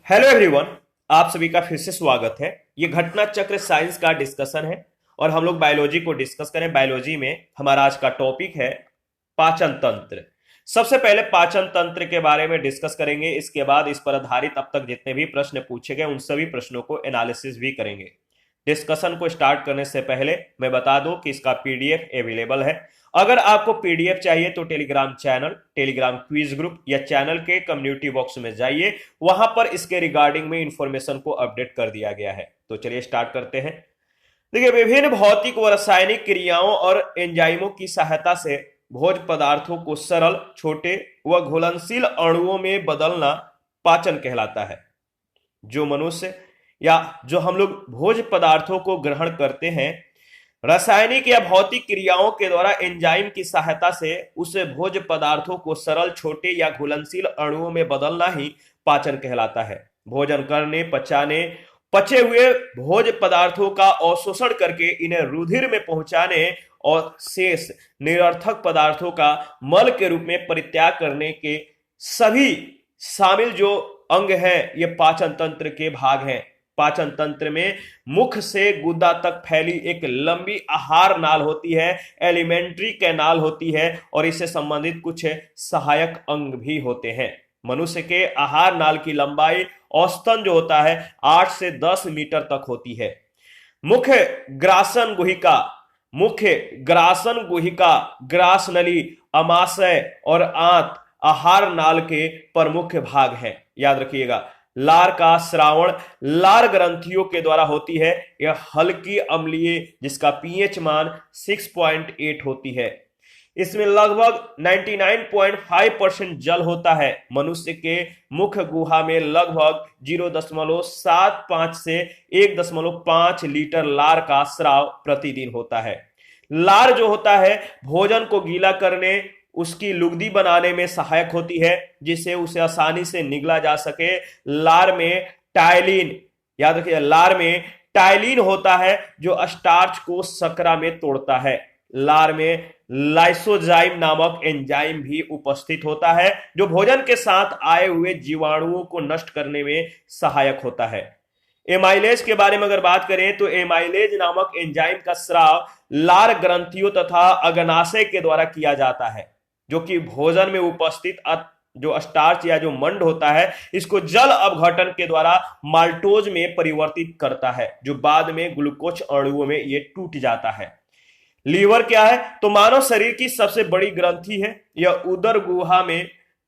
Hello everyone. आप सभी का फिर से स्वागत है। ये घटना चक्र साइंस का डिस्कशन है और हम लोग बायोलॉजी को डिस्कस करें। बायोलॉजी में हमारा आज का टॉपिक है पाचन तंत्र। सबसे पहले पाचन तंत्र के बारे में डिस्कस करेंगे, इसके बाद इस पर आधारित अब तक जितने भी प्रश्न पूछे गए उन सभी प्रश्नों को एनालिसिस भी करेंगे। डिस्कशन को स्टार्ट करने से पहले मैं बता दूं कि इसका पीडीएफ अवेलेबल है। अगर आपको पीडीएफ चाहिए तो Telegram channel, Telegram quiz group या चैनल के कम्युनिटी बॉक्स में जाइए, वहां पर इसके रिगार्डिंग में इंफॉर्मेशन को अपडेट कर दिया गया है। तो चलिए स्टार्ट करते हैं। देखिए, विभिन्न भौतिक व रासायनिक क्रियाओं और एंजाइमों की सहायता से भोज्य पदार्थों को सरल, छोटे व घुलनशील अणुओं में बदलना पाचन कहलाता है। जो मनुष्य या जो हम लोग भोज्य पदार्थों को ग्रहण करते हैं, रासायनिक या भौतिक क्रियाओं के द्वारा एंजाइम की सहायता से उस भोज्य पदार्थों को सरल, छोटे या घुलनशील अणुओं में बदलना ही पाचन कहलाता है। भोजन करने, पचे हुए भोज्य पदार्थों का अवशोषण करके इन्हें रुधिर में पहुंचाने और शेष निरर्थक पदार्थों का मल के रूप में परित्याग करने के सभी शामिल जो अंग हैं, ये पाचन तंत्र के भाग हैं। पाचन तंत्र में मुख से गुदा तक फैली एक लंबी आहार नाल होती है, एलिमेंट्री कैनाल होती है और इससे संबंधित कुछ सहायक अंग भी होते हैं। मनुष्य के आहार नाल की लंबाई औसतन जो होता है 8 से 10 मीटर तक होती है। मुख्य ग्रासन गुहिका, ग्रास नली, अमाशय और आंत आहार नाल के प्रमुख भाग हैं। याद रखिएगा, लार का श्रावण लार ग्रंथियों के द्वारा होती है। यह हल्की अम्लीय, जिसका पीएच मान 6.8 होती है। इसमें लगभग 99.5% जल होता है। मनुष्य के मुख गुहा में लगभग 0.75 से 1.5 लीटर लार का स्राव प्रतिदिन होता है। लार जो होता है भोजन को गीला करने, उसकी लुगदी बनाने में सहायक होती है, जिससे उसे आसानी से निगला जा सके। लार में टाइलिन, याद रखिए, लार में टाइलिन होता है जो स्टार्च को शकरा में तोड़ता है। लार में लाइसोजाइम नामक एंजाइम भी उपस्थित होता है जो भोजन के साथ आए हुए जीवाणुओं को नष्ट करने में सहायक होता है। एमाइलेज के बारे में अगर बात करें तो एमाइलेज नामक एंजाइम का स्राव लार ग्रंथियों तथा अग्नाशय के द्वारा किया जाता है, जो कि भोजन में उपस्थित जो स्टार्च या जो मंड होता है, इसको जल अपघटन के द्वारा माल्टोज में परिवर्तित करता है, जो बाद में ग्लूकोज अणुओं में ये टूट जाता है। लीवर क्या है? तो मानव शरीर की सबसे बड़ी ग्रंथि है। यह उदर गुहा में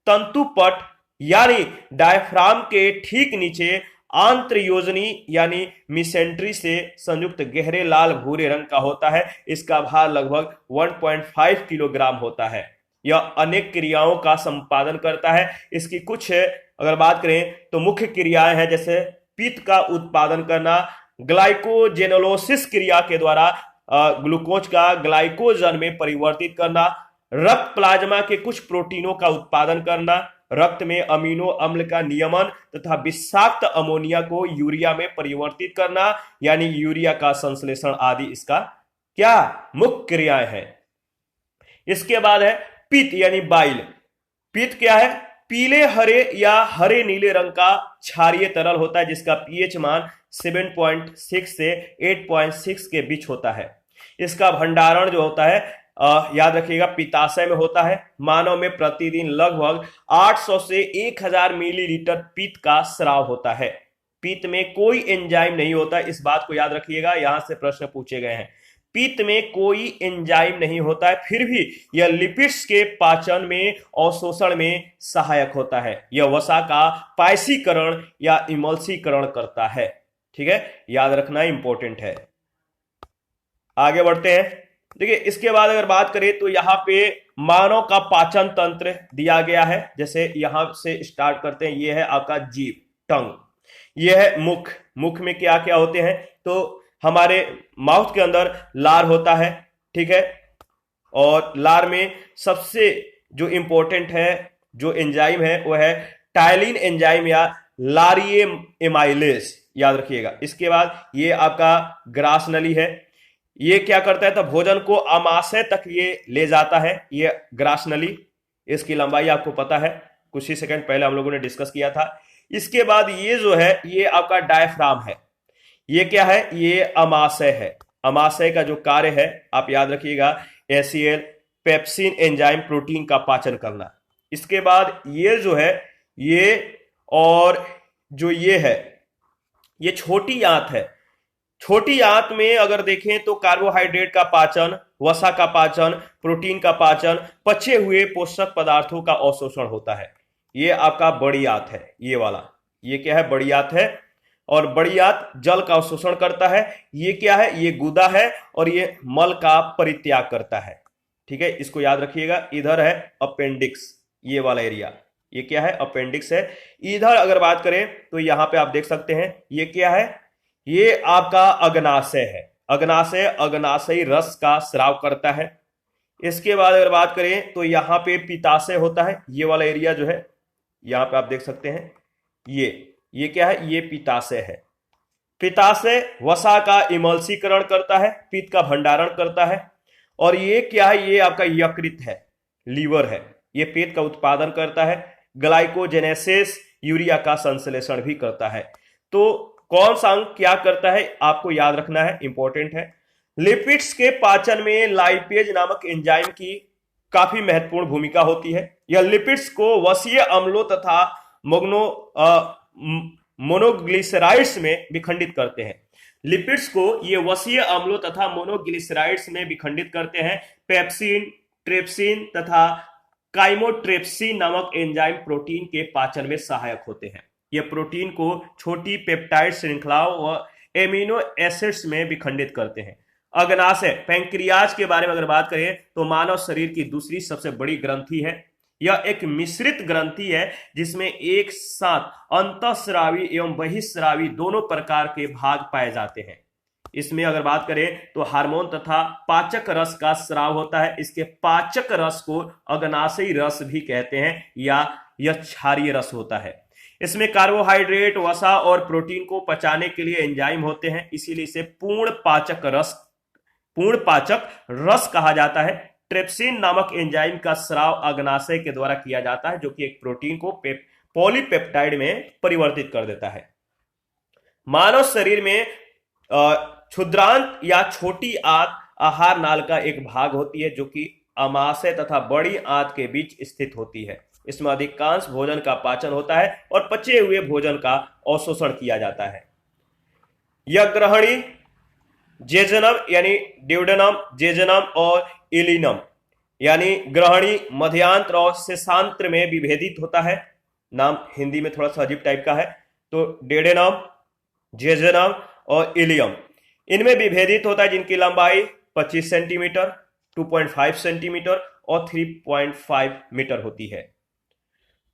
तंतुपट यानी डायफ्राम के ठीक नीचे आंत्रयोजनी यानी मिसेंट्री से संयुक्त गहरे लाल भूरे रंग का होता है। इसका भार लगभग 1.5 किलोग्राम होता है। यह अनेक क्रियाओं का संपादन करता है। इसकी कुछ अगर बात करें तो मुख्य क्रियाएं हैं, जैसे पित्त का उत्पादन करना, ग्लाइकोजेनोलिसिस क्रिया के द्वारा ग्लूकोज का ग्लाइकोजन में परिवर्तित करना, रक्त प्लाज्मा के कुछ प्रोटीनों का उत्पादन करना, रक्त में अमीनो अम्ल का नियमन तथा विषाक्त अमोनिया को यूरिया में परिवर्तित करना, यानी यूरिया का संश्लेषण आदि इसका क्या मुख्य क्रियाएं हैं। इसके बाद है पित्त यानी बाइल। पित्त क्या है? पीले हरे या हरे नीले रंग का क्षारीय तरल होता है, जिसका पीएच मान 7.6 से 8.6 के बीच होता है। इसका भंडारण जो होता है याद रखिएगा पित्ताशय में होता है। मानव में प्रतिदिन लगभग 800 से 1000 मिलीलीटर पित्त का स्राव होता है। पित्त में कोई एंजाइम नहीं होता, इस बात को याद रखिएगा, यहां से प्रश्न पूछे गए हैं। पित्त में कोई एंजाइम नहीं होता है, फिर भी यह लिपिड्स के पाचन में और शोषण में सहायक होता है। यह वसा का पायसीकरण या इमल्सीकरण करता है। ठीक है, याद रखना इंपॉर्टेंट है। आगे बढ़ते हैं। देखिए, इसके बाद अगर बात करें तो यहाँ पे मानव का पाचन तंत्र दिया गया है। जैसे यहां से स्टार्ट करते हैं, ये है आपका जीभ, टंग। ये है मुख में क्या क्या होते हैं? तो हमारे माउथ के अंदर लार होता है, ठीक है, और लार में सबसे जो इंपॉर्टेंट है जो एंजाइम है वो है टाइलिन एंजाइम या लारिये एमाइलेज, याद रखिएगा। इसके बाद ये आपका ग्रास नली है। ये क्या करता है? तो भोजन को अमाशय तक ये ले जाता है। ये ग्रास नली, इसकी लंबाई आपको पता है, कुछ ही सेकंड पहले हम लोगों ने डिस्कस किया था। इसके बाद ये जो है ये आपका डायफ्राम है। ये क्या है? ये अमाशय है। अमाशय का जो कार्य है आप याद रखिएगा, एसीएल पेप्सिन एंजाइम प्रोटीन का पाचन करना। इसके बाद ये जो है ये, और जो ये है ये छोटी आंत है। छोटी आंत में अगर देखें तो कार्बोहाइड्रेट का पाचन, वसा का पाचन, प्रोटीन का पाचन, पचे हुए पोषक पदार्थों का अवशोषण होता है। ये आपका बड़ी आंत है, ये वाला, ये क्या है? बड़ी आंत है। और बड़ी आंत जल का अवशोषण करता है। ये क्या है? ये गुदा है और ये मल का परित्याग करता है। ठीक है, इसको याद रखिएगा। इधर है अपेंडिक्स, ये वाला एरिया, ये क्या है? अपेंडिक्स है। इधर अगर बात करें तो यहां पे आप देख सकते हैं ये क्या है? ये आपका अग्नाशय है। अग्नाशय अग्नाशयी रस का स्राव करता है। इसके बाद अगर बात करें तो यहाँ पे पित्ताशय होता है। ये वाला एरिया जो है यहाँ पे आप देख सकते हैं, ये क्या है? ये पित्ताशय है। पित्ताशय वसा का इमल्सीकरण करता है, पित्त का भंडारण करता है। और ये क्या है? ये आपका यकृत है, लीवर है। ये पेट का उत्पादन करता है, ग्लाइकोजेनेसिस यूरिया का संश्लेषण भी करता है। तो कौन सा अंग क्या करता है आपको याद रखना है, इंपॉर्टेंट है। लिपिड्स के पाचन में लाइपेज नामक एंजाइम की काफी महत्वपूर्ण भूमिका होती है। यह लिपिड्स को वसीय अम्लों तथा मोनोग्लिसराइड्स में विखंडित करते हैं। लिपिड्स को ये वसीय अम्लों तथा मोनोग्लिसराइड्स में विखंडित करते हैं। पेप्सिन, ट्रिप्सिन तथा काइमोट्रिप्सिन नामक एंजाइम प्रोटीन के पाचन में सहायक होते हैं। ये प्रोटीन को छोटी पेप्टाइड श्रृंखलाओं व एमिनो एसिड्स में विखंडित करते हैं। अग्नाशय पैंक्रियाज के बारे में अगर बात करें तो मानव शरीर की दूसरी सबसे बड़ी ग्रंथि है। यह एक मिश्रित ग्रंथि है जिसमें एक साथ अंतःस्रावी एवं बहिःस्रावी दोनों प्रकार के भाग पाए जाते हैं। इसमें अगर बात करें तो हार्मोन तथा पाचक रस का स्राव होता है। इसके पाचक रस को अग्नाशयी रस भी कहते हैं या यह क्षारीय रस होता है। इसमें कार्बोहाइड्रेट, वसा और प्रोटीन को पचाने के लिए एंजाइम होते हैं, इसीलिए इसे पूर्ण पाचक रस कहा जाता है। ट्रिप्सिन नामक एंजाइम का स्राव अग्नाशय के द्वारा किया जाता है, जो कि एक प्रोटीन को पॉलीपेप्टाइड में परिवर्तित कर देता है। मानव शरीर में क्षुद्रांत या छोटी आंत आहार नाल का एक भाग होती है, जो कि अमाशय तथा बड़ी आंत के बीच स्थित होती है। इसमें अधिकांश भोजन का पाचन होता है और पचे हुए भोजन का अवशोषण किया जाता है। यह ग्रहणी, जेजनम यानी ड्यूडेनम, जेजनम और इलिनम यानी ग्रहणी, मध्यांत्र और शेषांत्र में विभेदित होता है। नाम हिंदी में थोड़ा सा अजीब टाइप का है, तो डेडेनम, जेजनम और इलियम इनमें विभेदित होता है, जिनकी लंबाई 25 सेंटीमीटर, 2.5 सेंटीमीटर और 3.5 मीटर होती है।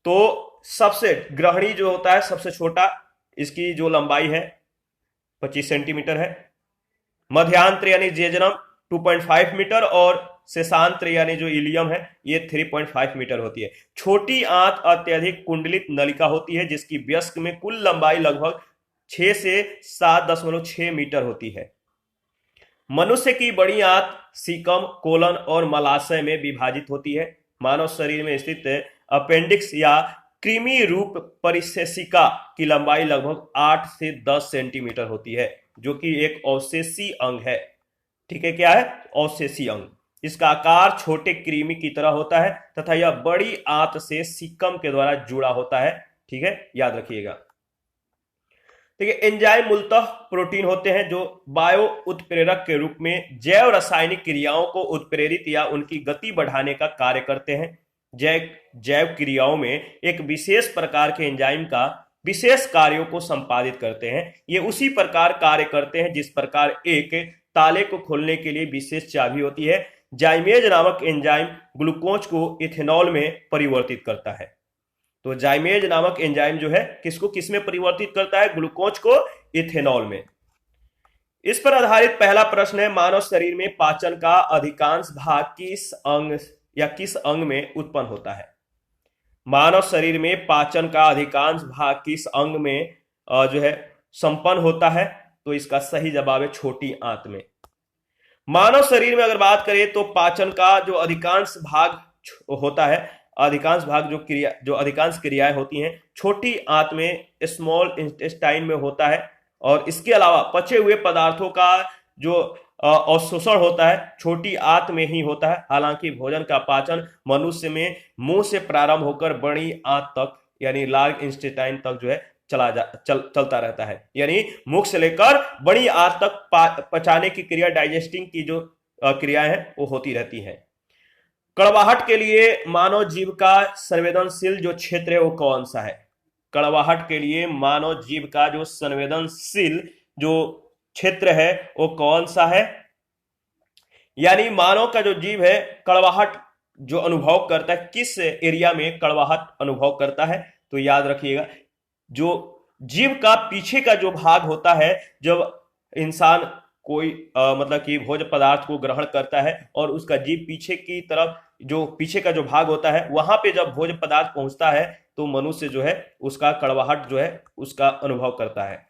तो सबसे ग्रहणी जो होता है सबसे छोटा, इसकी जो लंबाई है 25 सेंटीमीटर है। मध्यांत्र यानी जेजनम 2.5 मीटर और शेषांत्र यानी जो इलियम है ये 3.5 मीटर होती है। छोटी आंत अत्यधिक कुंडलित नलिका होती है, जिसकी वयस्क में कुल लंबाई लगभग 6 से 7.6 मीटर होती है। मनुष्य की बड़ी आंत सीकम, कोलन और मलाशय में विभाजित होती है। मानव शरीर में स्थित अपेंडिक्स या कृमि रूप परिशेषिका की लंबाई लगभग 8 से 10 सेंटीमीटर होती है, जो कि एक अवशेषी अंग है। ठीक है, क्या है? अवशेषी अंग। इसका आकार छोटे कृमि की तरह होता है तथा यह बड़ी आंत से सीकम के द्वारा जुड़ा होता है। ठीक है, याद रखिएगा। देखिए, एंजाइम मूलतः प्रोटीन होते हैं जो बायो उत्प्रेरक के रूप में जैव रासायनिक क्रियाओं को उत्प्रेरित या उनकी गति बढ़ाने का कार्य करते हैं। जैव क्रियाओं में एक विशेष प्रकार के एंजाइम का विशेष कार्यों को संपादित करते हैं। ये उसी प्रकार कार्य करते हैं जिस प्रकार एक ताले को खोलने के लिए विशेष चाबी होती है। जाइमेज नामक एंजाइम ग्लूकोज को इथेनॉल में परिवर्तित करता है। तो जाइमेज नामक एंजाइम जो है किसको किसमें परिवर्तित करता है? ग्लूकोज को इथेनॉल में। इस पर आधारित पहला प्रश्न है, मानव शरीर में पाचन का अधिकांश भाग किस अंग या किस अंग में उत्पन्न होता है? मानव शरीर में पाचन का अधिकांश भाग किस अंग में जो है संपन्न होता है? तो इसका सही जवाब है छोटी आंत में। मानव शरीर में अगर बात करें तो पाचन का जो अधिकांश भाग होता है अधिकांश भाग जो अधिकांश क्रियाएं होती हैं छोटी आंत में, स्मॉल इंटेस्टाइन में होता है। और इसके अलावा पचे हुए पदार्थों का जो अवशोषण होता है छोटी आंत में ही होता है। हालांकि भोजन का पाचन मनुष्य में मुंह से प्रारंभ होकर बड़ी आंत तक यानी लार्ज इंटेस्टाइन तक जो है चलता रहता है। यानी मुख से लेकर बड़ी आंत तक पचाने की क्रिया, डाइजेस्टिंग की जो क्रियाएं हैं वो होती रहती हैं। कड़वाहट के लिए मानव जीव का संवेदनशील जो क्षेत्र है वो कौन सा है? कड़वाहट के लिए मानव जीव का जो संवेदनशील जो क्षेत्र है वो कौन सा है? यानी मानव का जो जीव है कड़वाहट जो अनुभव करता है, किस एरिया में कड़वाहट अनुभव करता है? तो याद रखिएगा, जो जीव का पीछे का जो भाग होता है, जब इंसान कोई मतलब कि भोज्य पदार्थ को ग्रहण करता है और उसका जीव पीछे की तरफ, जो पीछे का जो भाग होता है वहां पे जब भोज्य पदार्थ पहुंचता है तो मनुष्य जो है उसका कड़वाहट जो है उसका अनुभव करता है।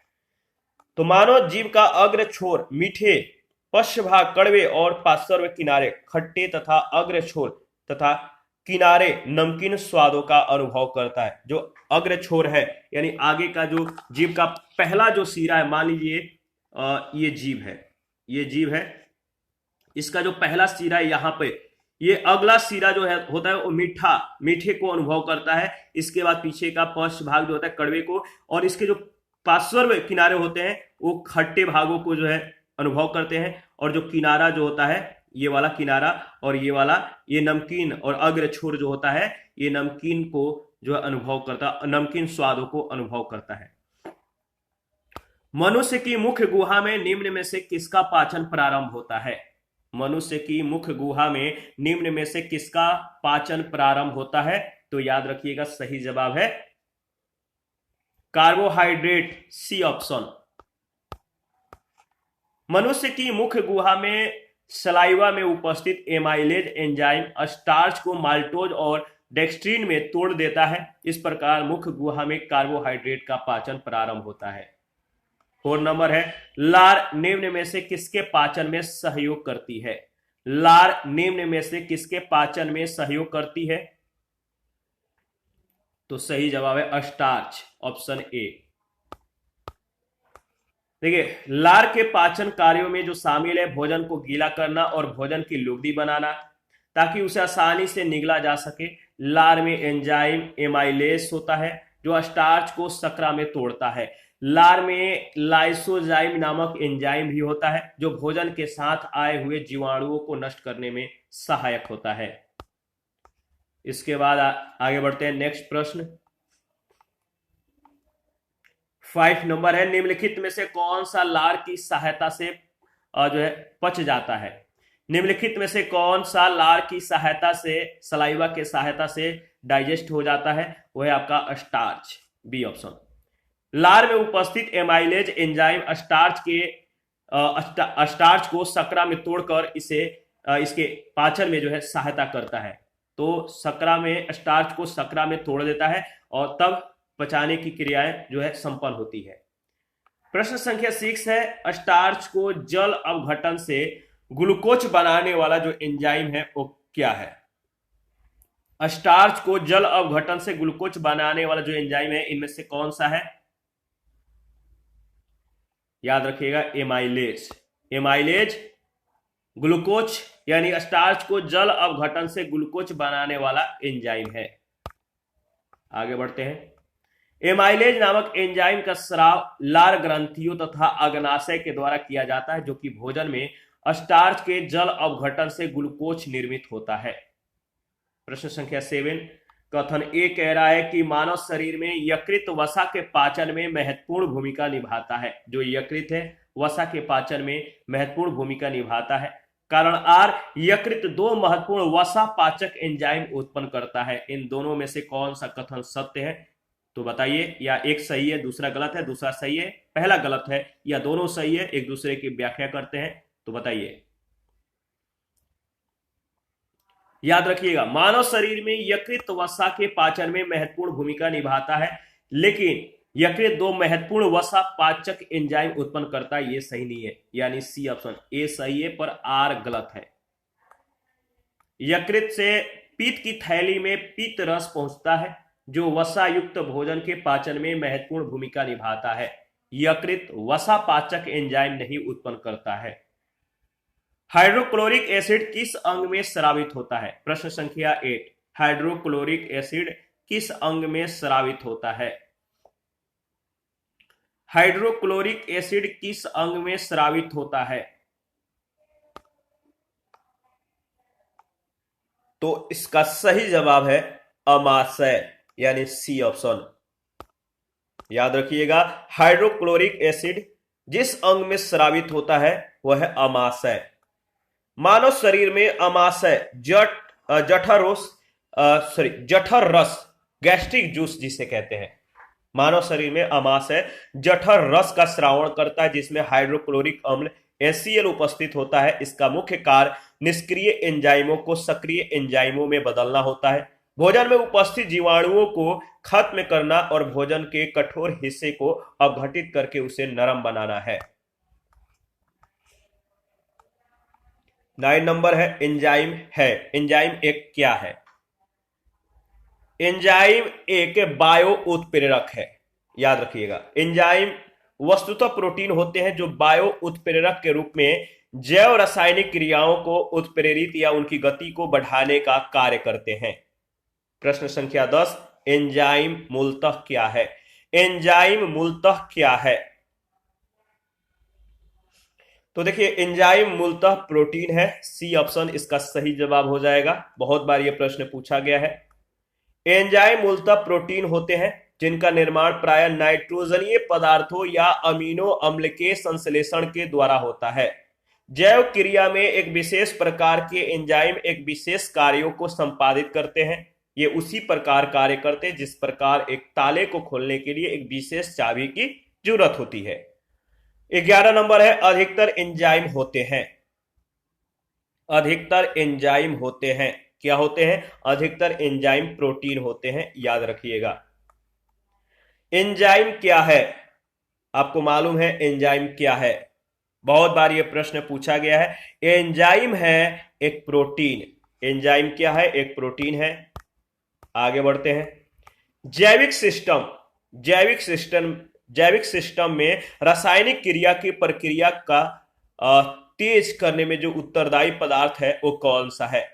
तो मानव जीव का अग्र छोर मीठे, पश्च भाग कड़वे और पार्श्व किनारे खट्टे तथा अग्र छोर तथा किनारे नमकीन स्वादों का अनुभव करता है। जो अग्र छोर है यानी आगे का जो जीव का पहला जो सिरा है, मान लीजिए ये जीव है, इसका जो पहला सिरा है यहाँ पे, ये अगला सिरा जो है होता है वो मीठे को अनुभव करता है। इसके बाद पीछे का पश्च भाग जो होता है कड़वे को, और इसके जो पार्श्व किनारे होते हैं वो खट्टे भागों को जो है अनुभव करते हैं। और जो किनारा जो होता है, ये वाला किनारा और ये वाला, ये नमकीन और अग्र छोर जो होता है ये नमकीन को जो है अनुभव करता, नमकीन स्वादों को अनुभव करता है। मनुष्य की मुख्य गुहा में निम्न में से किसका पाचन प्रारंभ होता है? मनुष्य की मुख्य गुहा में निम्न में से किसका पाचन प्रारंभ होता है? तो याद रखिएगा सही जवाब है कार्बोहाइड्रेट, सी ऑप्शन। मनुष्य की मुख्य गुहा में सलाइवा में उपस्थित एमाइलेज एंजाइम स्टार्च को माल्टोज और डेक्स्ट्रीन में तोड़ देता है। इस प्रकार मुख्य गुहा में कार्बोहाइड्रेट का पाचन प्रारंभ होता है। 4 नंबर है, लार निम्न में से किसके पाचन में सहयोग करती है? लार निम्न में से किसके पाचन में सहयोग करती है? तो सही जवाब है स्टार्च, ऑप्शन ए। देखिए, लार के पाचन कार्यों में जो शामिल है भोजन को गीला करना और भोजन की लुगदी बनाना ताकि उसे आसानी से निगला जा सके। लार में एंजाइम एमाइलेज होता है जो स्टार्च को शर्करा में तोड़ता है। लार में लाइसोजाइम नामक एंजाइम भी होता है जो भोजन के साथ आए हुए जीवाणुओं को नष्ट करने में सहायक होता है। इसके बाद आगे बढ़ते हैं नेक्स्ट प्रश्न। 5 नंबर है, निम्नलिखित में से कौन सा लार की सहायता से जो है पच जाता है? निम्नलिखित में से कौन सा लार की सहायता से, सलाइवा के सहायता से डाइजेस्ट हो जाता है? वो है आपका स्टार्च, बी ऑप्शन। लार में उपस्थित एमाइलेज एंजाइम स्टार्च को शर्करा में तोड़कर इसे इसके पाचन में जो है सहायता करता है। तो शर्करा में, स्टार्च को शर्करा में तोड़ देता है और तब पचाने की क्रियाएं जो है संपन्न होती है। प्रश्न संख्या 6 है, स्टार्च को जल अवघटन से ग्लूकोज बनाने वाला जो एंजाइम है वो क्या है? स्टार्च को जल अवघटन से ग्लूकोज बनाने वाला जो एंजाइम है इनमें से कौन सा है? याद रखिएगा एमाइलेज। एमाइलेज ग्लूकोज यानी स्टार्च को जल अवघटन से ग्लूकोज बनाने वाला एंजाइम है। आगे बढ़ते हैं। एमाइलेज नामक एंजाइम का स्राव लार ग्रंथियों तथा अग्नाशय के द्वारा किया जाता है जो कि भोजन में स्टार्च के जल अवघटन से ग्लूकोज निर्मित होता है। प्रश्न संख्या 7, कथन ए कह रहा है कि मानव शरीर में यकृत वसा के पाचन में महत्वपूर्ण भूमिका निभाता है। जो यकृत है वसा के पाचन में महत्वपूर्ण भूमिका निभाता है। कारण आर, यकृत 2 महत्वपूर्ण वसा पाचक एंजाइम उत्पन्न करता है। इन दोनों में से कौन सा कथन सत्य है? तो बताइए, या एक सही है दूसरा गलत है, दूसरा सही है पहला गलत है, या दोनों सही है, एक दूसरे की व्याख्या करते हैं। तो बताइए। याद रखिएगा, मानव शरीर में यकृत वसा के पाचन में महत्वपूर्ण भूमिका निभाता है, लेकिन यकृत 2 महत्वपूर्ण वसा पाचक एंजाइम उत्पन्न करता है। ये सही नहीं है, यानी सी ऑप्शन ए सही है पर आर गलत है। यकृत से पित्त की थैली में पित्त रस पहुंचता है जो वसा युक्त भोजन के पाचन में महत्वपूर्ण भूमिका निभाता है। यकृत वसा पाचक एंजाइम नहीं उत्पन्न करता है। हाइड्रोक्लोरिक एसिड किस अंग में स्रावित होता है? प्रश्न संख्या 8। हाइड्रोक्लोरिक एसिड किस अंग में स्रावित होता है? हाइड्रोक्लोरिक एसिड किस अंग में स्रावित होता है? तो इसका सही जवाब है अमाशय, यानी सी ऑप्शन। याद रखिएगा, हाइड्रोक्लोरिक एसिड जिस अंग में स्रावित होता है वह है अमाशय। मानव शरीर में अमाशय जठर रस, गैस्ट्रिक जूस जिसे कहते हैं, मानव शरीर में अमाशय जठर रस का स्रावण करता है जिसमें हाइड्रोक्लोरिक अम्ल HCl उपस्थित होता है। इसका मुख्य कार्य निष्क्रिय एंजाइमों को सक्रिय एंजाइमों में बदलना होता है, भोजन में उपस्थित जीवाणुओं को खत्म करना और भोजन के कठोर हिस्से को अपघटित करके उसे नरम बनाना है। 9 नंबर है एंजाइम है। एंजाइम एक क्या है? एंजाइम एक बायो उत्प्रेरक है। याद रखिएगा, एंजाइम वस्तुतः प्रोटीन होते हैं जो बायो उत्प्रेरक के रूप में जैव रासायनिक क्रियाओं को उत्प्रेरित या उनकी गति को बढ़ाने का कार्य करते हैं। प्रश्न संख्या 10, एंजाइम मूलतः क्या है? एंजाइम मूलतः क्या है? तो देखिए, एंजाइम मूलतः प्रोटीन है। सी ऑप्शन इसका सही जवाब हो जाएगा। बहुत बार यह प्रश्न पूछा गया है। एंजाइम मूलतः प्रोटीन होते हैं जिनका निर्माण प्रायः नाइट्रोजनीय पदार्थों या अमीनो अम्ल के संश्लेषण के द्वारा होता है। जैव क्रिया में एक विशेष प्रकार के एंजाइम एक विशेष कार्यों को संपादित करते हैं। ये उसी प्रकार कार्य करते हैं जिस प्रकार एक ताले को खोलने के लिए एक विशेष चाबी की जरूरत होती है। 11 नंबर है अधिकतर एंजाइम होते हैं। अधिकतर एंजाइम होते हैं क्या होते हैं? अधिकतर एंजाइम प्रोटीन होते हैं। याद रखिएगा, एंजाइम क्या है? आपको मालूम है एंजाइम क्या है? बहुत बार यह प्रश्न पूछा गया है। एंजाइम है एक प्रोटीन। एंजाइम क्या है? एक प्रोटीन है। आगे बढ़ते हैं। जैविक सिस्टम में रासायनिक क्रिया की प्रक्रिया का तेज करने में जो उत्तरदायी पदार्थ है वो कौन सा है?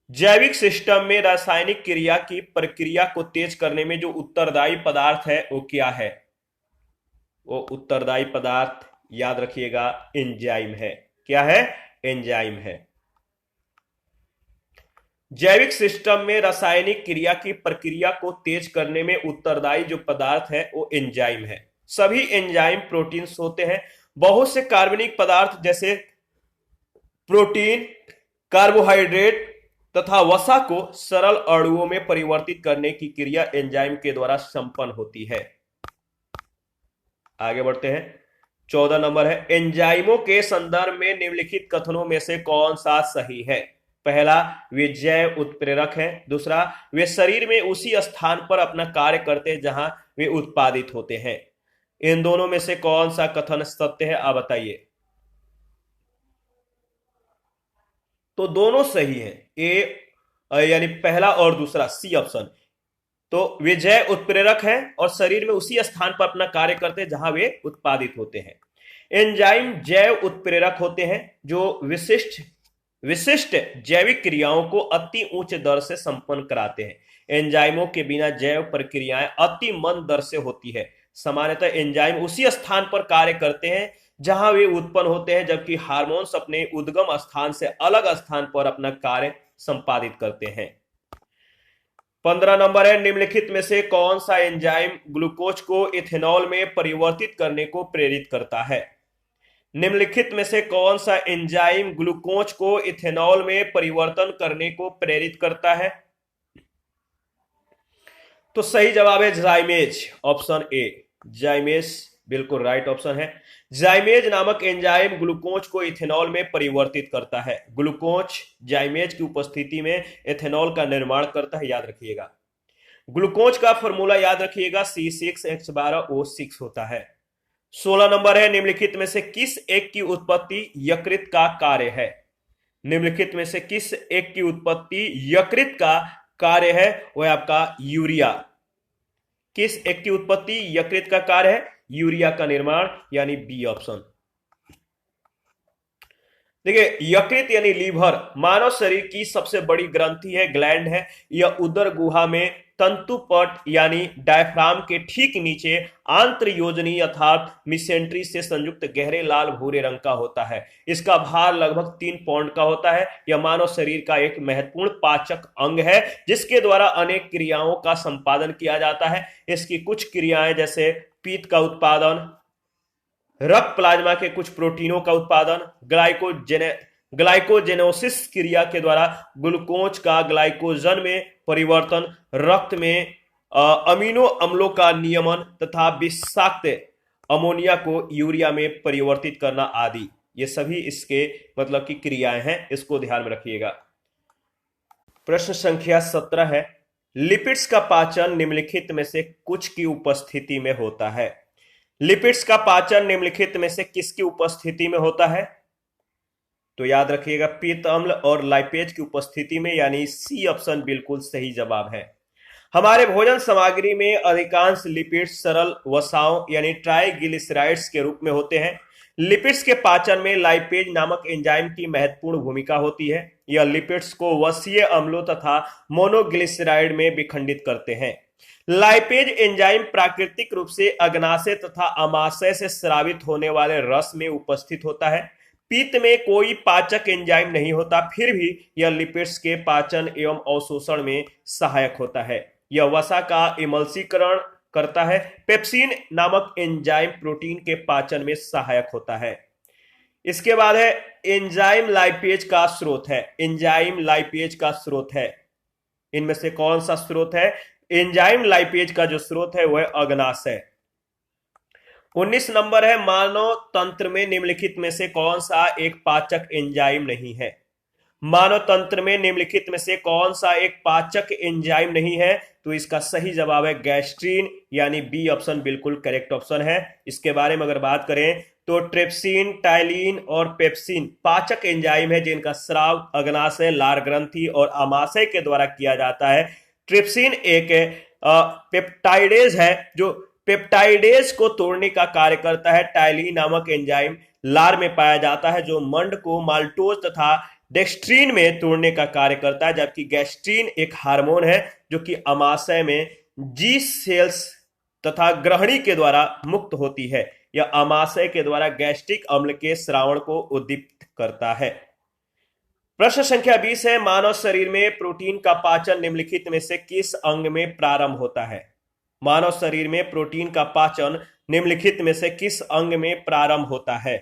जैविक सिस्टम में रासायनिक क्रिया की प्रक्रिया को तेज करने में जो उत्तरदायी पदार्थ है वो क्या है? वो उत्तरदायी पदार्थ, याद रखिएगा, एंजाइम है। क्या है? एंजाइम है। जैविक सिस्टम में रासायनिक क्रिया की प्रक्रिया को तेज करने में उत्तरदायी जो पदार्थ है वो एंजाइम है। सभी एंजाइम प्रोटीन्स होते हैं। बहुत से कार्बनिक पदार्थ जैसे प्रोटीन, कार्बोहाइड्रेट तथा वसा को सरल अणुओं में परिवर्तित करने की क्रिया एंजाइम के द्वारा संपन्न होती है। आगे बढ़ते हैं। 14 नंबर है एंजाइमों के संदर्भ में निम्नलिखित कथनों में से कौन सा सही है? पहला, वे जैव उत्प्रेरक हैं। दूसरा, वे शरीर में उसी स्थान पर अपना कार्य करते हैं जहां वे उत्पादित होते हैं। इन दोनों में से कौन सा कथन सत्य है? आप बताइए। तो दोनों सही है, ए यानी पहला और दूसरा, सी ऑप्शन। तो वे जैव उत्प्रेरक हैं और शरीर में उसी स्थान पर अपना कार्य करते हैं जहां वे उत्पादित होते हैं। एंजाइम जैव उत्प्रेरक होते हैं जो विशिष्ट जैविक क्रियाओं को अति उच्च दर से संपन्न कराते हैं। एंजाइमों के बिना जैव प्रक्रियाएं अति मंद दर से होती है। सामान्यतः एंजाइम उसी स्थान पर कार्य करते हैं जहां वे उत्पन्न होते हैं, जबकि हार्मोन्स अपने उद्गम स्थान से अलग स्थान पर अपना कार्य संपादित करते हैं। 15 नंबर है निम्नलिखित में से कौन सा एंजाइम ग्लूकोज को इथेनॉल में परिवर्तित करने को प्रेरित करता है? निम्नलिखित में से कौन सा एंजाइम ग्लूकोज को इथेनॉल में परिवर्तन करने को प्रेरित करता है? तो सही जवाब है जाइमेज, ऑप्शन ए। जाइमेज बिल्कुल राइट ऑप्शन है। जाइमेज नामक एंजाइम ग्लूकोज को इथेनॉल में परिवर्तित करता है। ग्लूकोज जाइमेज की उपस्थिति में इथेनॉल का निर्माण करता है। याद रखिएगा, ग्लूकोज का फॉर्मूला याद रखिएगा C6H12O6 होता है। 16 नंबर है निम्नलिखित में से किस एक की उत्पत्ति यकृत का कार्य है? निम्नलिखित में से किस एक की उत्पत्ति यकृत का कार्य है? वह आपका यूरिया। किस एक की उत्पत्ति यकृत का कार्य है? यूरिया का निर्माण, यानी बी ऑप्शन। देखिए, यकृत यानी लीवर मानव शरीर की सबसे बड़ी ग्रंथि है, ग्लैंड है। यह उदर गुहा में तंतुपट यानी डायफ्राम के ठीक नीचे आंत्र योजनी अर्थात मिसेंट्री से संयुक्त गहरे लाल भूरे रंग का होता है। इसका भार लगभग 3 पाउंड का होता है। यह मानव शरीर का एक महत्वपूर्ण पाचक अंग है जिसके द्वारा अनेक क्रियाओं का संपादन किया जाता है। इसकी कुछ क्रियाएं जैसे पीत का उत्पादन, रक्त प्लाज्मा के कुछ प्रोटीनों का उत्पादन, ग्लाइकोजेनोसिस क्रिया के द्वारा ग्लूकोज का ग्लाइकोजन में परिवर्तन, रक्त में अमीनो अम्लों का नियमन तथा विषाक्त अमोनिया को यूरिया में परिवर्तित करना आदि, ये सभी इसके मतलब की क्रियाएं हैं। इसको ध्यान में रखिएगा। प्रश्न संख्या 17 है, लिपिड्स का पाचन निम्नलिखित में से कुछ की उपस्थिति में होता है? लिपिड्स का पाचन निम्नलिखित में से किसकी उपस्थिति में होता है? तो याद रखिएगा, पीत अम्ल और लाइपेज की उपस्थिति में, यानी सी ऑप्शन बिल्कुल सही जवाब है। हमारे भोजन सामग्री में अधिकांश लिपिड्स सरल वसाओं यानी ट्राइग्लिसराइड्स के रूप में होते हैं। लिपिड्स के पाचन में लाइपेज नामक एंजाइम की महत्वपूर्ण भूमिका होती है। यह लिपिड्स को वसीय अम्लों तथा मोनोग्लिसराइड में विखंडित करते हैं। लाइपेज एंजाइम प्राकृतिक रूप से अग्नाशय तथा अमाशय से स्रावित होने वाले रस में उपस्थित होता है। पित्त में कोई पाचक एंजाइम नहीं होता, फिर भी यह लिपिड्स के पाचन एवं अवशोषण में सहायक होता है। यह वसा का इमल्सीकरण करता है। पेप्सिन नामक एंजाइम प्रोटीन के पाचन में सहायक होता है। इसके बाद है एंजाइम लाइपेज का स्रोत है। एंजाइम लाइपेज का स्रोत है, इनमें से कौन सा स्रोत है? एंजाइम लाइपेज का जो स्रोत है वह अग्नाशय। 19 नंबर है, मानव तंत्र में निम्नलिखित में से कौन सा एक पाचक एंजाइम नहीं है? मानव तंत्र में निम्नलिखित में से कौन सा एक पाचक एंजाइम नहीं है? तो इसका सही जवाब है गैस्ट्रीन, यानी बी ऑप्शन बिल्कुल करेक्ट ऑप्शन है। इसके बारे में अगर बात करें तो ट्रिप्सिन, टाइलिन और पेप्सिन पाचक एंजाइम है जिनका स्राव अग्नाशय, लार ग्रंथि और आमाशय के द्वारा किया जाता है। ट्रिप्सिन एक पेप्टाइडेज है जो पेप्टाइडेज को तोड़ने का कार्य करता है। टाइलिन नामक एंजाइम लार में पाया जाता है जो मंड को माल्टोज तथा डेक्स्ट्रीन में तोड़ने का कार्य करता है, जबकि गैस्ट्रीन एक हार्मोन है जो कि आमाशय में जी सेल्स तथा ग्रहणी के द्वारा मुक्त होती है। यह आमाशय के द्वारा गैस्ट्रिक अम्ल के स्रावण को उद्दीपित करता है। प्रश्न संख्या 20 है, मानव शरीर में प्रोटीन का पाचन निम्नलिखित में से किस अंग में प्रारंभ होता है? मानव शरीर में प्रोटीन का पाचन निम्नलिखित में से किस अंग में प्रारंभ होता है?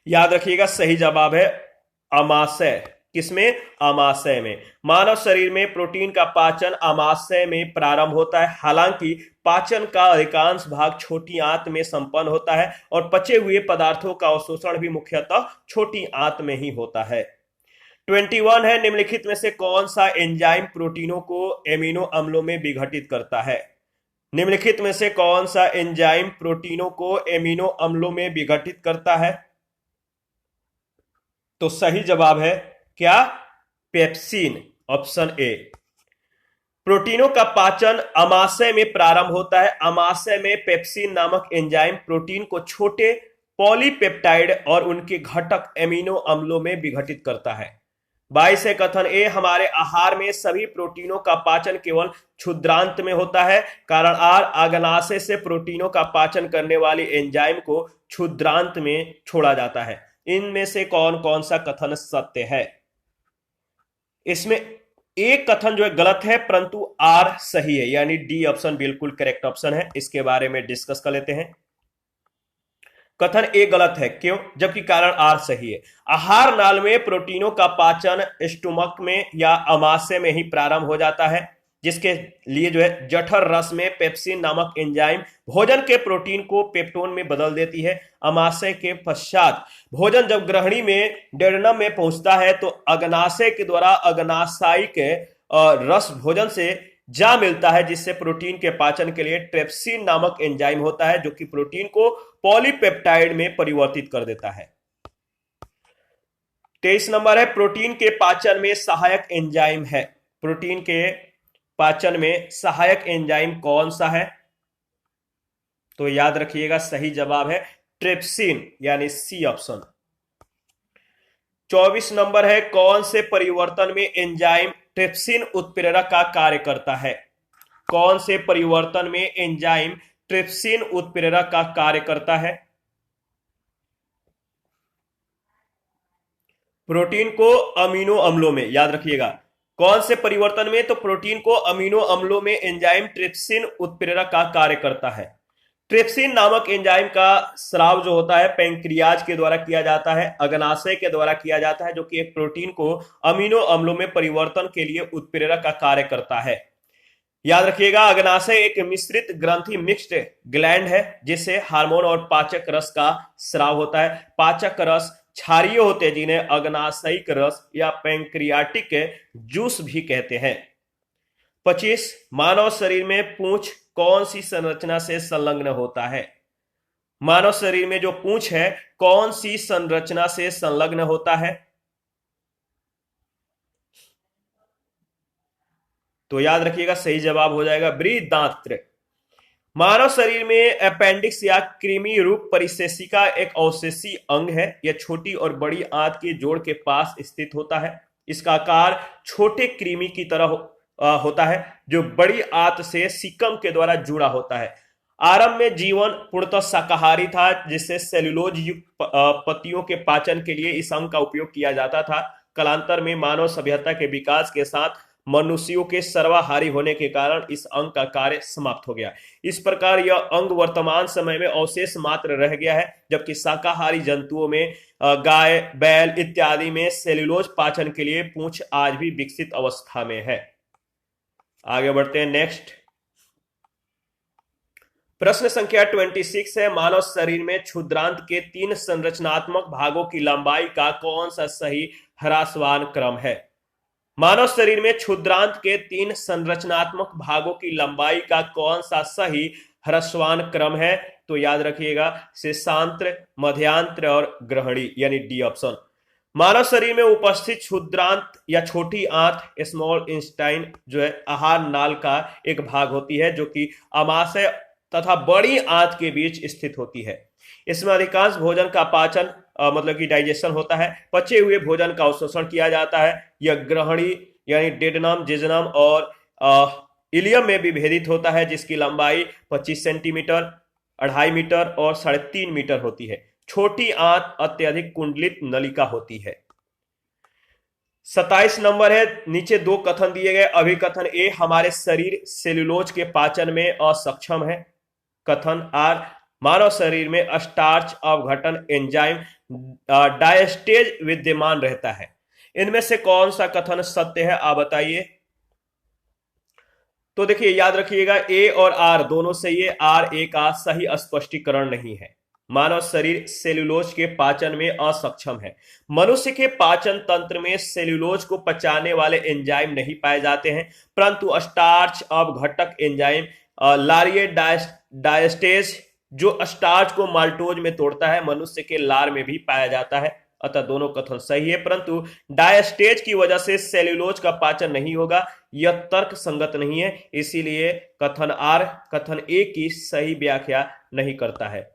याद रखिएगा, सही जवाब है आमाशय। किसमें? आमाशय में। मानव शरीर में प्रोटीन का पाचन आमाशय में प्रारंभ होता है। हालांकि पाचन का अधिकांश भाग छोटी आंत में संपन्न होता है और पचे हुए पदार्थों का अवशोषण भी मुख्यतः छोटी आंत में ही होता है। 21 है, निम्नलिखित में से कौन सा एंजाइम प्रोटीनों को एमिनो अम्लों में विघटित करता है? निम्नलिखित में से कौन सा एंजाइम प्रोटीनों को एमिनो अम्लों में विघटित करता है? तो सही जवाब है क्या? Pepsin, option A. प्रोटीनों का पाचन आमाशय में प्रारंभ होता है। आमाशय में पेप्सिन नामक एंजाइम प्रोटीन को छोटे पॉलीपेप्टाइड और उनके घटक एमिनो अम्लों में विघटित करता है। 22 है, कथन ए, हमारे आहार में सभी प्रोटीनों का पाचन केवल क्षुद्रांत में होता है। कारण आर, अग्नाशय से प्रोटीनों का पाचन करने वाली एंजाइम को क्षुद्रांत में छोड़ा जाता है। इनमें से कौन कौन सा कथन सत्य है? इसमें एक कथन जो है गलत है, परंतु आर सही है, यानी डी ऑप्शन बिल्कुल करेक्ट ऑप्शन है। इसके बारे में डिस्कस कर लेते हैं। कथन ए गलत है, क्यों? जबकि कारण आर सही है। आहार नाल में प्रोटीनों का पाचन स्टोमक में या आमाशय में ही प्रारंभ हो जाता है, जिसके लिए जो है जठर रस में पेप्सिन नामक एंजाइम भोजन के प्रोटीन को पेप्टोन में बदल देती है। अमाशय के पश्चात भोजन जब ग्रहणी में डेडनम में पहुंचता है तो अग्नाशय के द्वारा अग्नाशयिक रस भोजन से जा मिलता है, जिससे प्रोटीन के पाचन के लिए ट्रिप्सिन नामक एंजाइम होता है जो कि प्रोटीन को पॉलीपेप्टाइड में परिवर्तित कर देता है। 23 नंबर है, प्रोटीन के पाचन में सहायक एंजाइम है। प्रोटीन के पाचन में सहायक एंजाइम कौन सा है? तो याद रखिएगा सही जवाब है ट्रिप्सिन, यानी सी ऑप्शन। 24 नंबर है, कौन से परिवर्तन में एंजाइम ट्रिप्सिन उत्प्रेरक का कार्य करता है? कौन से परिवर्तन में एंजाइम ट्रिप्सिन उत्प्रेरक का कार्य करता है? प्रोटीन को अमीनो अम्लों में, याद रखिएगा कौन से परिवर्तन में, तो प्रोटीन को अमीनो अम्लों में एंजाइम ट्रिप्सिन उत्प्रेरक का कार्य करता है। ट्रिप्सिन नामक एंजाइम का स्राव जो होता है पैंक्रियाज के द्वारा किया जाता है, अग्नाशय के द्वारा किया जाता है, जो कि एक प्रोटीन को अमीनो अम्लों में परिवर्तन के लिए उत्प्रेरक का कार्य करता है। याद रखिएगा अग्नाशय एक मिश्रित ग्रंथि मिक्स्ड ग्लैंड है जिससे हार्मोन और पाचक रस का स्राव होता है। पाचक रस क्षारीय होते हैं जिन्हें अग्नाशयिक रस या पैंक्रियाटिक जूस भी कहते हैं। 25 मानव शरीर में पूंछ कौन सी संरचना से संलग्न होता है? मानव शरीर में जो पूंछ है कौन सी संरचना से संलग्न होता है? तो याद रखिएगा सही जवाब हो जाएगा बृहदांत्र। मानव शरीर में अपेंडिक्स या कृमि रूप परिशेषिका एक अवशेषी अंग है। यह छोटी और बड़ी आंत के जोड़ के पास स्थित होता है। इसका आकार छोटे कृमि की तरह होता है जो बड़ी आंत से सीकम के द्वारा जुड़ा होता है। आरंभ में जीवन पूर्णतः शाकाहारी था जिससे सेल्यूलोज युक्त पत्तियों के पाचन के लिए इस अंग का उपयोग किया जाता था। कालांतर में मानव सभ्यता के विकास के साथ मनुष्यों के सर्वाहारी होने के कारण इस अंग का कार्य समाप्त हो गया। इस प्रकार यह अंग वर्तमान समय में अवशेष मात्र रह गया है, जबकि शाकाहारी जंतुओं में गाय, बैल इत्यादि में सेल्यूलोज पाचन के लिए पूंछ आज भी विकसित अवस्था में है। आगे बढ़ते हैं नेक्स्ट प्रश्न संख्या 26 है, मानव शरीर में क्षुद्रांत के 3 संरचनात्मक भागों की लंबाई का कौन सा सही ह्रासवान क्रम है? मानव शरीर में क्षुद्रांत के 3 संरचनात्मक भागों की लंबाई का कौन सा सही ह्रस्वान क्रम है? तो याद रखिएगा शेषांत्र, मध्यांत्र और ग्रहणी, यानी डी ऑप्शन। मानव शरीर में उपस्थित क्षुद्रांत या छोटी आंत स्मॉल इंटेस्टाइन जो है आहार नाल का एक भाग होती है जो कि आमाशय तथा बड़ी आंत के बीच स्थित होती है। इसमें अधिकांश भोजन का पाचन मतलब कि डाइजेशन होता है। पचे हुए भोजन का अवशोषण किया जाता है। यह ग्रहणी यानी डेडनम, जेजनम और इलियम में विभेदित होता है जिसकी लंबाई 25 सेंटीमीटर, 2.5 मीटर और 3.5 मीटर होती है। छोटी आंत अत्यधिक कुंडलित नलिका होती है। 27 नंबर है, नीचे 2 कथन दिए गए। अभिकथन ए, हमारे शरीर सेल्यूलोज के पाचन में असक्षम है। कथन आर, मानव शरीर में स्टार्च अपघटन एंजाइम डायस्टेज विद्यमान रहता है। इनमें से कौन सा कथन सत्य है आप बताइए। तो देखिए याद रखिएगा ए और आर दोनों सही है। आर ए का सही स्पष्टीकरण नहीं है। मानव शरीर सेल्यूलोज के पाचन में असक्षम है। मनुष्य के पाचन तंत्र में सेल्यूलोज को पचाने वाले एंजाइम नहीं पाए जाते हैं, परंतु स्टार्च अपघटक एंजाइम लारिए डायस्टेज जो स्टार्च को माल्टोज में तोड़ता है मनुष्य के लार में भी पाया जाता है। अतः दोनों कथन सही है, परंतु डायस्टेज की वजह से सेल्यूलोज का पाचन नहीं होगा, यह तर्क संगत नहीं है। इसीलिए कथन आर कथन ए की सही व्याख्या नहीं करता है।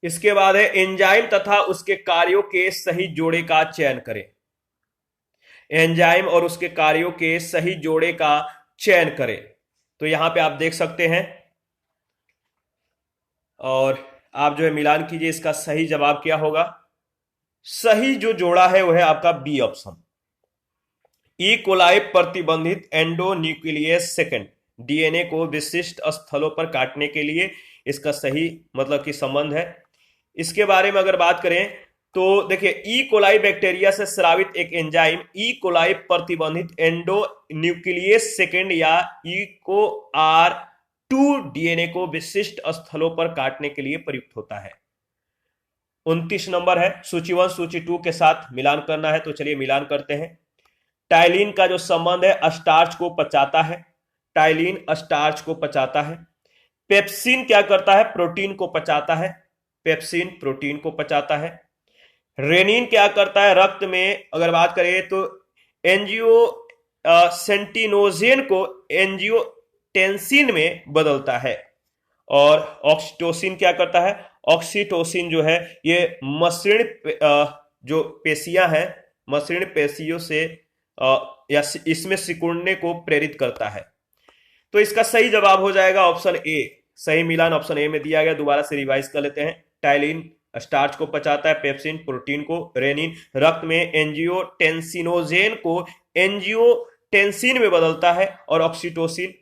इसके बाद है एंजाइम तथा उसके कार्यों के सही जोड़े का चयन करें। एंजाइम और उसके कार्यों के सही जोड़े का चयन करें। तो यहां पे आप देख सकते हैं और आप जो है मिलान कीजिए इसका सही जवाब क्या होगा। सही जो जोड़ा है वह है आपका बी ऑप्शन। ई कोलाई प्रतिबंधित एंडोन्यूक्लियस सेकेंड डीएनए को विशिष्ट स्थलों पर काटने के लिए इसका सही मतलब कि संबंध है। इसके बारे में अगर बात करें तो देखिए ई कोलाई बैक्टीरिया से स्रावित एक एंजाइम ई कोलाई प्रतिबंधित एंडोन्यूक्लियस सेकेंड या ईको R2 डीएनए को विशिष्ट स्थलों पर काटने के लिए प्रयुक्त होता है। 29 नंबर है, सूची 1 सूची 2 के साथ मिलान करना है। तो चलिए मिलान करते हैं। टाइलिन का जो संबंध है स्टार्च को पचाता है। टाइलिन स्टार्च को पचाता है। पेप्सिन क्या करता है? प्रोटीन को पचाता है। पेप्सिन प्रोटीन को पचाता है। रेनिन क्या करता है रक्त में, अगर बात करें तो एंजियो सेंटिनोजेन को एंजियोटेंसिन में बदलता है। और ऑक्सीटोसिन क्या करता है, ऑक्सीटोसिन जो है ये मसृण जो पेशियां हैं, मसृण पेशियों से या इसमें सिकुड़ने को प्रेरित करता है। तो इसका सही जवाब हो जाएगा ऑप्शन ए। सही मिलान ऑप्शन ए में दिया गया। दोबारा से रिवाइज कर लेते हैं। टाइलिन स्टार्च को पचाता है, पेप्सिन प्रोटीन को, रेनिन रक्त में एंजियोटेंसिनोजेन को एंजियोटेंसिन में बदलता है, और ऑक्सीटोसिन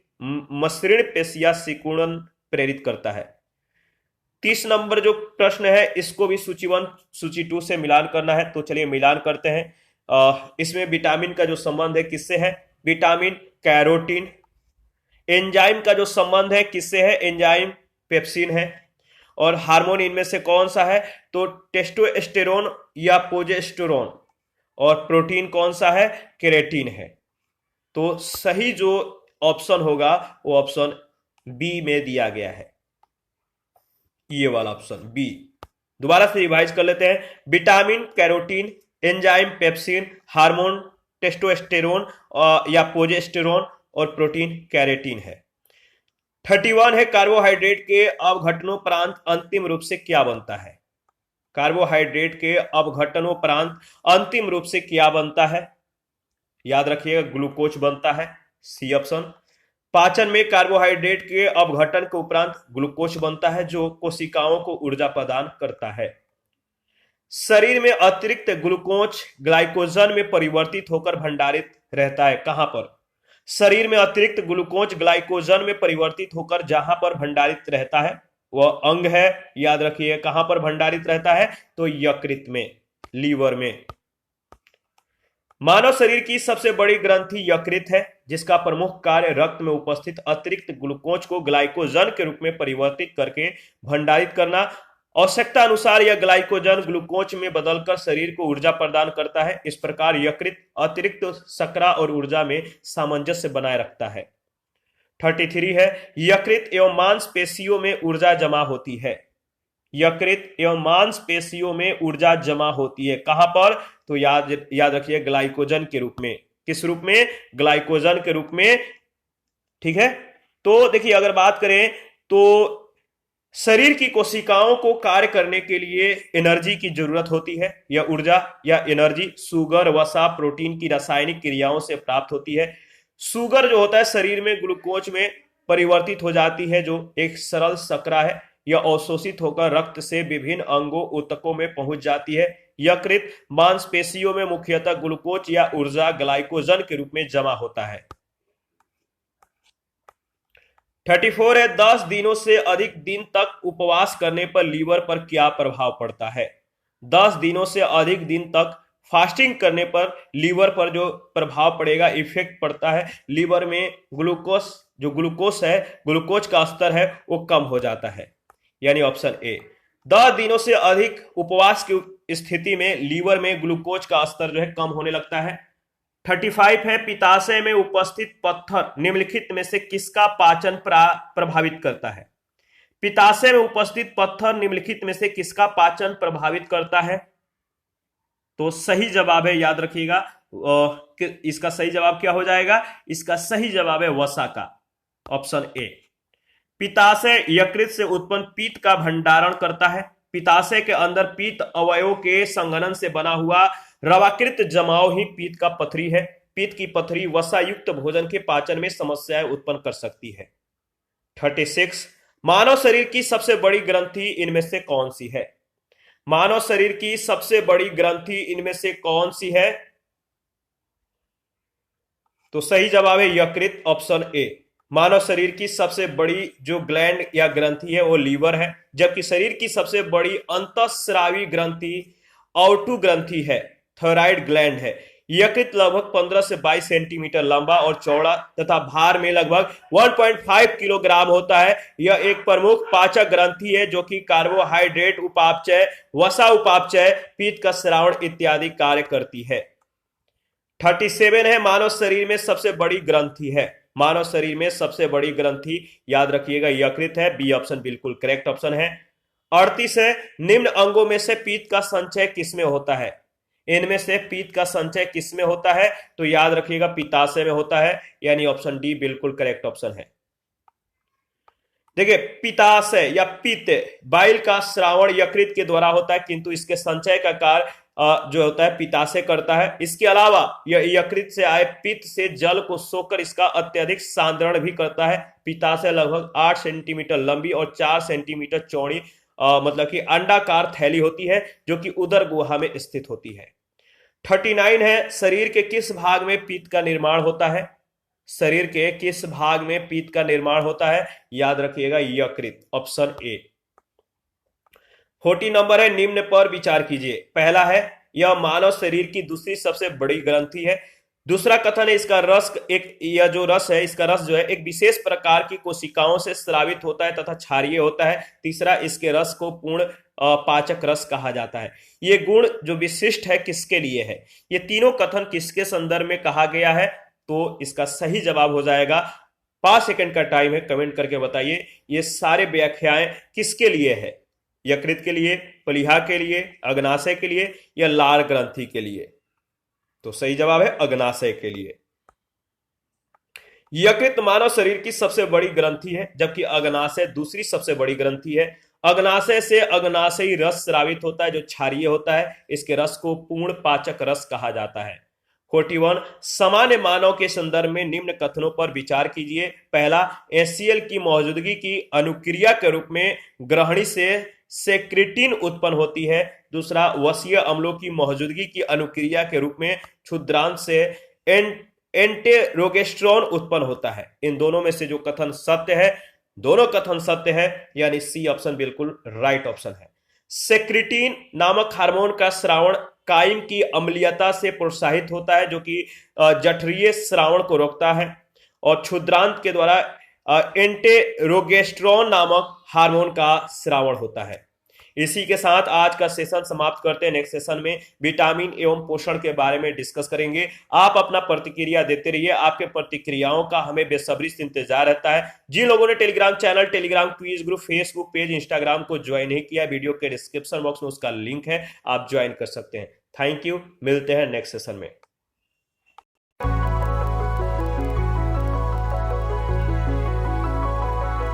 मसृण पेशिया सिकुड़न प्रेरित करता है। 30 नंबर जो प्रश्न है इसको भी सूची 1 सूची 2 से मिलान करना है। तो चलिए मिलान करते हैं। इसमें विटामिन का जो संबंध है किससे है, विटामिन कैरोटीन। एंजाइम का जो संबंध है किससे है, एंजाइम पेप्सिन है। और हार्मोन इनमें से कौन सा है, तो टेस्टोस्टेरोन या प्रोजेस्टेरोन। और प्रोटीन कौन सा है, केराटिन है। तो सही जो ऑप्शन होगा वो ऑप्शन बी में दिया गया है, ये वाला ऑप्शन बी। दोबारा से रिवाइज कर लेते हैं। Vitamin carotene, enzyme pepsin, hormone testosterone या प्रोजेस्टेरोन, और प्रोटीन केराटिन है। 31 है कार्बोहाइड्रेट के अपघटनोपरांत अंतिम रूप से क्या बनता है। कार्बोहाइड्रेट के अपघटनोपरांत अंतिम रूप से क्या बनता है, याद रखिएगा ग्लूकोज बनता है, सी ऑप्शन। पाचन में कार्बोहाइड्रेट के अपघटन के उपरांत ग्लूकोज बनता है जो कोशिकाओं को ऊर्जा प्रदान करता है। शरीर में अतिरिक्त ग्लूकोज ग्लाइकोजन में परिवर्तित होकर भंडारित रहता है, कहां पर, शरीर में अतिरिक्त ग्लूकोज ग्लाइकोजन में परिवर्तित होकर जहां पर भंडारित रहता है वह अंग है, याद रखिए कहां पर भंडारित रहता है, तो यकृत में, लीवर में। मानव शरीर की सबसे बड़ी ग्रंथि यकृत है जिसका प्रमुख कार्य रक्त में उपस्थित अतिरिक्त ग्लूकोज को ग्लाइकोजन के रूप में परिवर्तित करके भंडारित करना। आवश्यकता अनुसार यह ग्लाइकोजन ग्लूकोज में बदलकर शरीर को ऊर्जा प्रदान करता है। इस प्रकार यकृत अतिरिक्त शर्करा और ऊर्जा में सामंजस्य बनाए रखता है। 33 है यकृत एवं मांसपेशियों में ऊर्जा जमा होती है। यकृत एवं मांसपेशियों में ऊर्जा जमा होती है, कहां पर, तो याद रखिए ग्लाइकोजन के रूप में। किस रूप में, ग्लाइकोजन के रूप में, ठीक है। तो देखिए अगर बात करें तो शरीर की कोशिकाओं को कार्य करने के लिए एनर्जी की जरूरत होती है। यह ऊर्जा या एनर्जी शुगर, वसा, प्रोटीन की रासायनिक क्रियाओं से प्राप्त होती है। शुगर जो होता है शरीर में ग्लूकोज में परिवर्तित हो जाती है जो एक सरल शर्करा है। यह अवशोषित होकर रक्त से विभिन्न अंगों ऊतकों में पहुंच जाती है। यकृत मांसपेशियों में मुख्यतः ग्लूकोज या ऊर्जा ग्लाइकोजन के रूप में जमा होता है। 34 है 10 दिनों से अधिक दिन तक उपवास करने पर लीवर पर क्या प्रभाव पड़ता है। 10 दिनों से अधिक दिन तक फास्टिंग करने पर लीवर पर जो प्रभाव पड़ेगा, इफेक्ट पड़ता है, लीवर में ग्लूकोज है, ग्लूकोज का स्तर है वो कम हो जाता है, यानी ऑप्शन ए। 10 दिनों से अधिक उपवास की स्थिति में लीवर में ग्लूकोज का स्तर जो है कम होने लगता है। 35 है पित्ताशय में उपस्थित पत्थर निम्नलिखित में से किसका पाचन प्रभावित करता है। पित्ताशय में उपस्थित पत्थर निम्नलिखित में से किसका पाचन प्रभावित करता है, तो सही जवाब है, याद रखिएगा इसका सही जवाब क्या हो जाएगा, इसका सही जवाब है वसा का, ऑप्शन ए। पित्ताशय यकृत से उत्पन्न पीत का भंडारण करता है। पित्ताशय के अंदर पीत अवयवों के संघनन से बना हुआ रवाकृत जमाव ही पीत का पथरी है। पीत की पथरी वसा युक्त भोजन के पाचन में समस्याएं उत्पन्न कर सकती है। 36 मानव शरीर की सबसे बड़ी ग्रंथि इनमें से कौन सी है। मानव शरीर की सबसे बड़ी ग्रंथि इनमें से कौन सी है, तो सही जवाब है यकृत, ऑप्शन ए। मानव शरीर की सबसे बड़ी जो ग्लैंड या ग्रंथि है वो लीवर है, जबकि शरीर की सबसे बड़ी अंतःस्रावी ग्रंथि आउटू ग्रंथि है, थायराइड ग्लैंड है। यकृत लगभग 15 से 22 सेंटीमीटर लंबा और चौड़ा तथा भार में लगभग 1.5 किलोग्राम होता है। यह एक प्रमुख पाचक ग्रंथि है जो कि कार्बोहाइड्रेट उपापचय, वसा उपापचय, पीत का स्रावण इत्यादि कार्य करती है। 37 है मानव शरीर में सबसे बड़ी ग्रंथि है। मानव शरीर में सबसे बड़ी ग्रंथि याद रखिएगा यकृत है, बी ऑप्शन बिल्कुल करेक्ट ऑप्शन है। 38 है, निम्न अंगों में से पित्त का संचय किसमें होता है? इनमें से पित्त का संचय किसमें होता है? तो याद रखिएगा पित्ताशय में होता है, यानी ऑप्शन डी बिल्कुल करेक्ट ऑप्शन है। देखिए पित्ताशय या पित्त बाइल का श्रावण यकृत के द्वारा होता है, किंतु इसके संचय का कार्य जो होता है पित्ताशय करता है। इसके अलावा यह यकृत से आए पित्त से जल को सोकर इसका अत्यधिक सांद्रण भी करता है। पित्ताशय लगभग 8 सेंटीमीटर लंबी और 4 सेंटीमीटर चौड़ी मतलब कि अंडाकार थैली होती है, जो कि उदर गुहा में स्थित होती है। 39 है, शरीर के किस भाग में पित्त का निर्माण होता है? शरीर के किस भाग में पित्त का निर्माण होता है? याद रखिएगा यकृत, ऑप्शन ए। 40 नंबर है, निम्न पर विचार कीजिए। पहला है यह मानव शरीर की दूसरी सबसे बड़ी ग्रंथि है। दूसरा कथन है इसका रस यह जो रस है, इसका रस जो है एक विशेष प्रकार की कोशिकाओं से स्रावित होता है तथा क्षारीय होता है। तीसरा, इसके रस को पूर्ण पाचक रस कहा जाता है। ये गुण जो विशिष्ट है किसके लिए है? ये तीनों कथन किसके संदर्भ में कहा गया है? तो इसका सही जवाब हो जाएगा, 5 सेकंड का टाइम है, कमेंट करके बताइए ये सारे व्याख्याएं किसके लिए है? यकृत के लिए, प्लीहा के लिए, अग्नाशय के लिए या लार ग्रंथि के लिए? तो सही जवाब है अग्नाशय के लिए। यकृत मानव शरीर की सबसे बड़ी ग्रंथि है, जबकि अग्नाशय दूसरी सबसे बड़ी ग्रंथि है। अग्नाशय से अग्नाशयी रस स्रावित होता है जो क्षारीय होता है। इसके रस को पूर्ण पाचक रस कहा जाता है। 41, सामान्य मानव के संदर्भ में निम्न कथनों पर विचार कीजिए। पहला, एचसीएल की मौजूदगी की अनुक्रिया के रूप में ग्रहणी से सेक्रेटिन उत्पन्न होती है। दूसरा, वसीय अम्लों की मौजूदगी की अनुक्रिया के रूप में क्षुद्रांत से एंटेरोगेस्ट्रॉन उत्पन्न होता है। इन दोनों में से जो कथन सत्य है, दोनों कथन सत्य है, यानी सी ऑप्शन बिल्कुल राइट ऑप्शन है। सेक्रेटिन नामक हार्मोन का स्रावण कायम की अम्लीयता से प्रोत्साहित होता है, जो कि जठरीय स्रावण को रोकता है, और क्षुद्रांत के द्वारा एंटेरोगेस्ट्रॉन नामक हार्मोन का स्रावण होता है। इसी के साथ आज का सेशन समाप्त करते हैं। नेक्स्ट सेशन में विटामिन एवं पोषण के बारे में डिस्कस करेंगे। आप अपना प्रतिक्रिया देते रहिए, आपके प्रतिक्रियाओं का हमें बेसब्री से इंतजार रहता है। जिन लोगों ने Telegram channel, Telegram quiz group, Facebook page, Instagram को ज्वाइन नहीं किया, वीडियो के डिस्क्रिप्शन बॉक्स में उसका लिंक है, आप ज्वाइन कर सकते हैं। थैंक यू, मिलते हैं नेक्स्ट सेशन में।